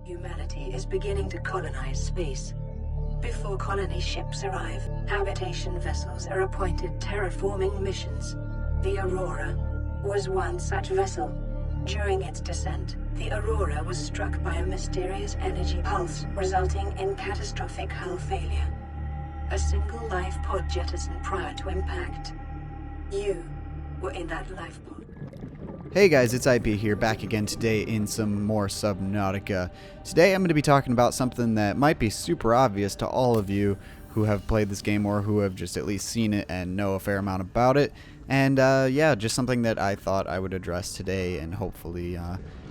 Humanity is beginning to colonize space. Before colony ships arrive, habitation vessels are appointed terraforming missions. The Aurora was one such vessel. During its descent, the Aurora was struck by a mysterious energy pulse, resulting in catastrophic hull failure. A single life pod jettisoned prior to impact. You were in that life pod. Hey guys, it's IP here, back again today in some more Subnautica. Today I'm going to be talking about something that might be super obvious to all of you who have played this game or who have just at least seen it and know a fair amount about it. And yeah, just something that I thought I would address today and hopefully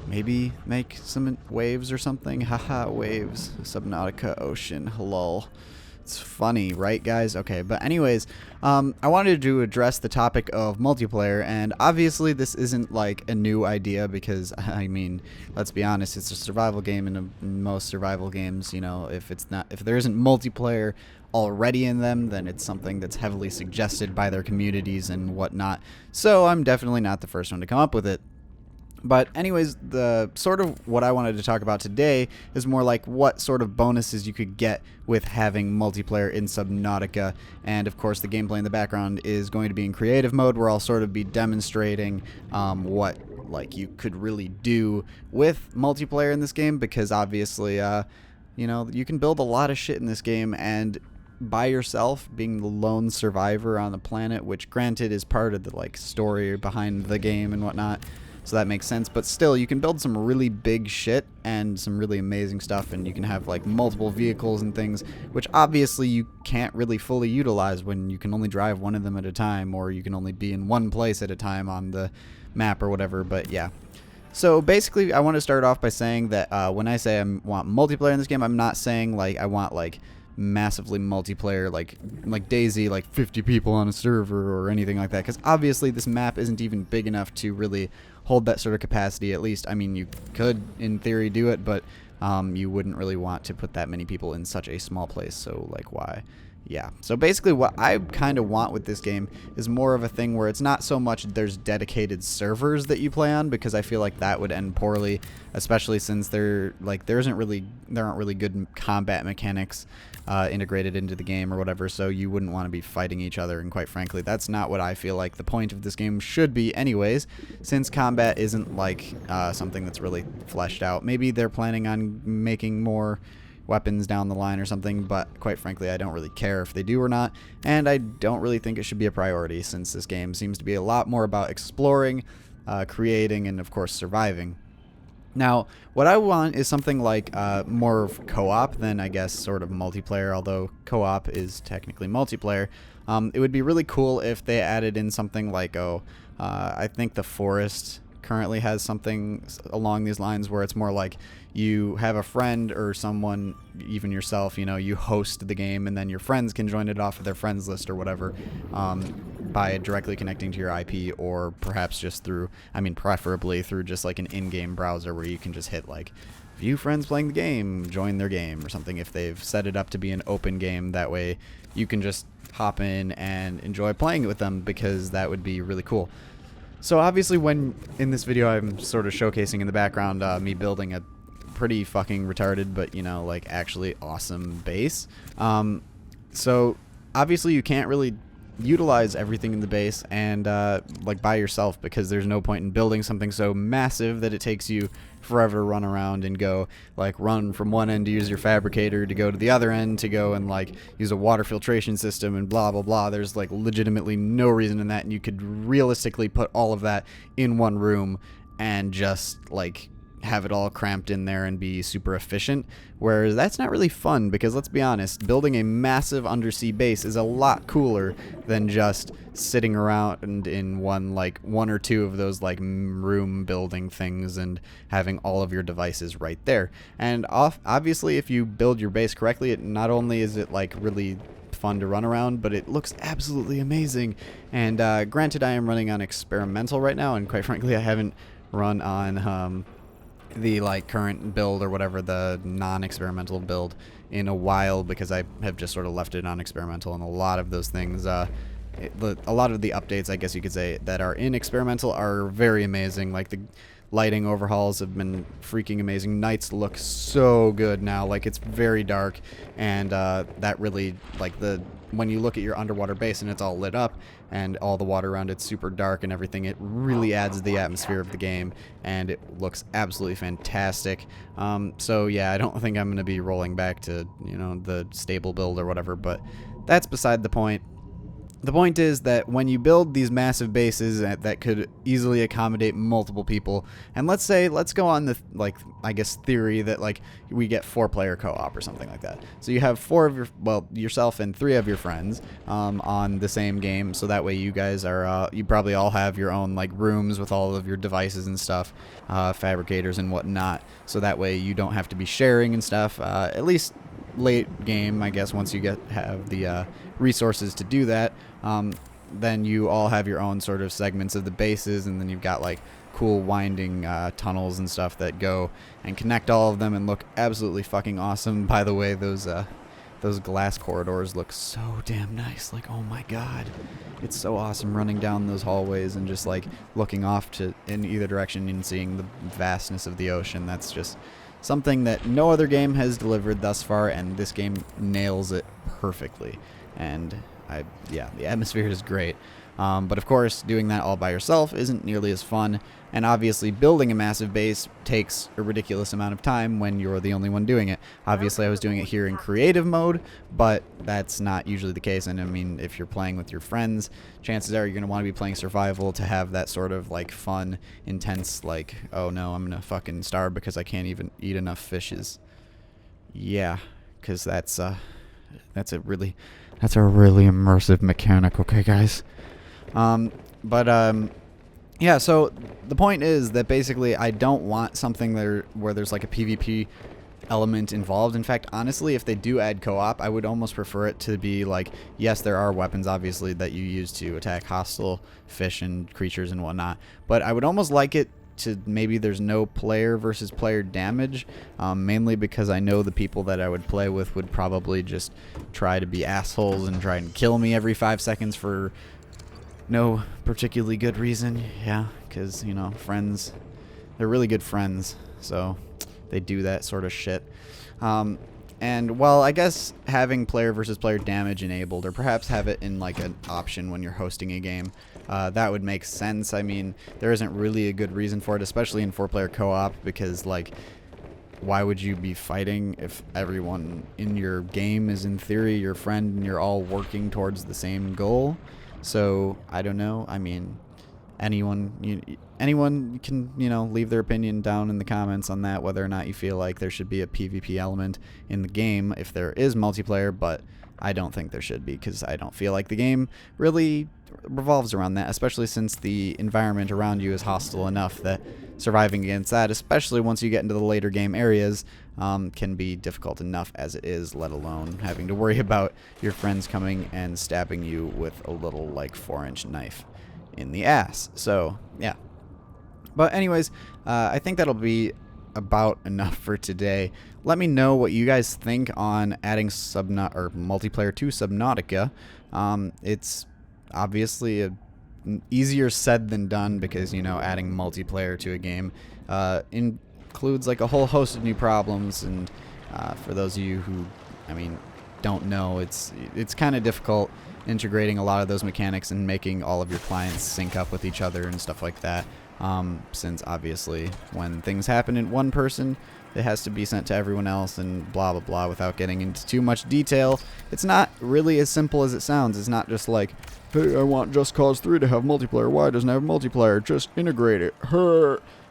maybe make some waves or something. Haha, waves. Subnautica ocean. Lol. It's funny, right, guys? Okay, but anyways, I wanted to address the topic of multiplayer, and obviously this isn't like a new idea because, I mean, let's be honest, it's a survival game, and in most survival games, you know, if there isn't multiplayer already in them, then it's something that's heavily suggested by their communities and whatnot. So I'm definitely not the first one to come up with it. But anyways, the sort of what I wanted to talk about today is more like what sort of bonuses you could get with having multiplayer in Subnautica. And of course, the gameplay in the background is going to be in creative mode, where I'll sort of be demonstrating what like you could really do with multiplayer in this game, because obviously, you know, you can build a lot of shit in this game, and by yourself, being the lone survivor on the planet, which granted is part of the like story behind the game and whatnot. So that makes sense, but still, you can build some really big shit and some really amazing stuff, and you can have like multiple vehicles and things, which obviously you can't really fully utilize when you can only drive one of them at a time, or you can only be in one place at a time on the map or whatever. But yeah, so basically I want to start off by saying that when I say I want multiplayer in this game, I'm not saying like I want like massively multiplayer like DayZ, like 50 people on a server or anything like that, because obviously this map isn't even big enough to really hold that sort of capacity. At least, I mean, you could in theory do it, but you wouldn't really want to put that many people in such a small place, so like why? Yeah, so basically what I kind of want with this game is more of a thing where it's not so much there's dedicated servers that you play on, because I feel like that would end poorly, especially since there aren't really good combat mechanics integrated into the game or whatever, so you wouldn't want to be fighting each other, and quite frankly, that's not what I feel like the point of this game should be anyways, since combat isn't like something that's really fleshed out. Maybe they're planning on making more weapons down the line or something, but quite frankly, I don't really care if they do or not, and I don't really think it should be a priority, since this game seems to be a lot more about exploring, creating, and of course surviving. Now, what I want is something like more of co-op than, I guess, sort of multiplayer, although co-op is technically multiplayer. It would be really cool if they added in something like, I think the Forest currently has something along these lines, where it's more like you have a friend or someone, even yourself, you know, you host the game, and then your friends can join it off of their friends list or whatever, by directly connecting to your IP, or perhaps just through, I mean, preferably through just like an in-game browser where you can just hit like view friends playing the game, join their game or something, if they've set it up to be an open game. That way you can just hop in and enjoy playing it with them, because that would be really cool. So obviously, when in this video I'm sort of showcasing in the background me building a pretty fucking retarded, but you know, like actually awesome base. So obviously you can't really utilize everything in the base and like by yourself, because there's no point in building something so massive that it takes you forever to run around and go like run from one end to use your fabricator to go to the other end to go and like use a water filtration system and blah blah blah. There's like legitimately no reason in that, and you could realistically put all of that in one room and just like have it all cramped in there and be super efficient, whereas that's not really fun, because let's be honest, building a massive undersea base is a lot cooler than just sitting around in one or two of those like room building things and having all of your devices right there. And obviously, if you build your base correctly, it not only is it like really fun to run around, but it looks absolutely amazing. And granted, I am running on experimental right now, and quite frankly, I haven't run on the like current build or whatever, the non-experimental build, in a while, because I have just sort of left it on experimental, and a lot of those things, a lot of the updates, I guess you could say, that are in experimental are very amazing. Like lighting overhauls have been freaking amazing. Nights look so good now. Like, it's very dark, and that really, like, when you look at your underwater base and it's all lit up and all the water around it's super dark and everything, it really adds to the atmosphere of the game, and it looks absolutely fantastic. So yeah, I don't think I'm going to be rolling back to, you know, the stable build or whatever, but that's beside the point. The point is that when you build these massive bases that could easily accommodate multiple people, and let's go on the, like, I guess, theory that, like, we get 4-player co-op or something like that. So you have yourself and 3 of your friends on the same game, so that way you guys are, you probably all have your own, like, rooms with all of your devices and stuff, fabricators and whatnot, so that way you don't have to be sharing and stuff, at least late game, I guess, once you have the resources to do that. Then you all have your own sort of segments of the bases, and then you've got, like, cool winding tunnels and stuff that go and connect all of them and look absolutely fucking awesome. By the way, those glass corridors look so damn nice. Like, oh my god, it's so awesome running down those hallways and just, like, looking off in either direction and seeing the vastness of the ocean. That's just something that no other game has delivered thus far, and this game nails it perfectly. And yeah, the atmosphere is great. But of course, doing that all by yourself isn't nearly as fun, and obviously building a massive base takes a ridiculous amount of time when you're the only one doing it. Obviously, I was doing it here in creative mode, but that's not usually the case. And I mean, if you're playing with your friends, chances are you're going to want to be playing survival to have that sort of, like, fun, intense, like, oh no, I'm going to fucking starve because I can't even eat enough fishes. Yeah, because that's a really immersive mechanic, okay, guys? Yeah, so the point is that basically I don't want something where there's, like, a PvP element involved. In fact, honestly, if they do add co-op, I would almost prefer it to be like, yes, there are weapons, obviously, that you use to attack hostile fish and creatures and whatnot, but I would almost like it to maybe there's no player versus player damage, mainly because I know the people that I would play with would probably just try to be assholes and try and kill me every 5 seconds for no particularly good reason. Yeah, because, you know, friends, they're really good friends, so they do that sort of shit. And, well, I guess having player versus player damage enabled, or perhaps have it in, like, an option when you're hosting a game, that would make sense. I mean, there isn't really a good reason for it, especially in 4-player co-op, because, like, why would you be fighting if everyone in your game is, in theory, your friend, and you're all working towards the same goal? So, I don't know. I mean, anyone can, you know, leave their opinion down in the comments on that, whether or not you feel like there should be a PvP element in the game if there is multiplayer, but I don't think there should be, because I don't feel like the game really revolves around that, especially since the environment around you is hostile enough that surviving against that, especially once you get into the later game areas, can be difficult enough as it is, let alone having to worry about your friends coming and stabbing you with a little, like, 4-inch knife in the ass. So, yeah. But anyways, I think that'll be about enough for today. Let me know what you guys think on adding multiplayer to Subnautica. It's obviously easier said than done, because, you know, adding multiplayer to a game includes, like, a whole host of new problems, and for those of you who, I mean, don't know, it's kind of difficult integrating a lot of those mechanics and making all of your clients sync up with each other and stuff like that, since obviously when things happen in one person, it has to be sent to everyone else and blah blah blah. Without getting into too much detail, it's not really as simple as it sounds. It's not just like, hey, I want Just Cause 3 to have multiplayer. Why doesn't it have multiplayer? Just integrate it.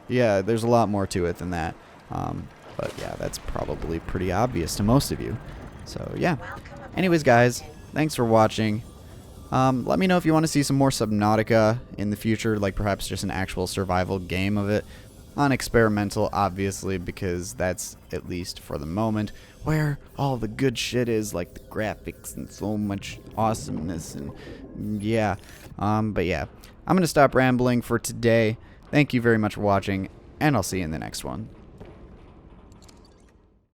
Yeah, there's a lot more to it than that. But yeah, that's probably pretty obvious to most of you. So yeah. Anyways, guys, thanks for watching. Let me know if you want to see some more Subnautica in the future, like perhaps just an actual survival game of it. On experimental, obviously, because that's, at least for the moment, where all the good shit is, like the graphics and so much awesomeness, and yeah. But yeah, I'm going to stop rambling for today. Thank you very much for watching, and I'll see you in the next one.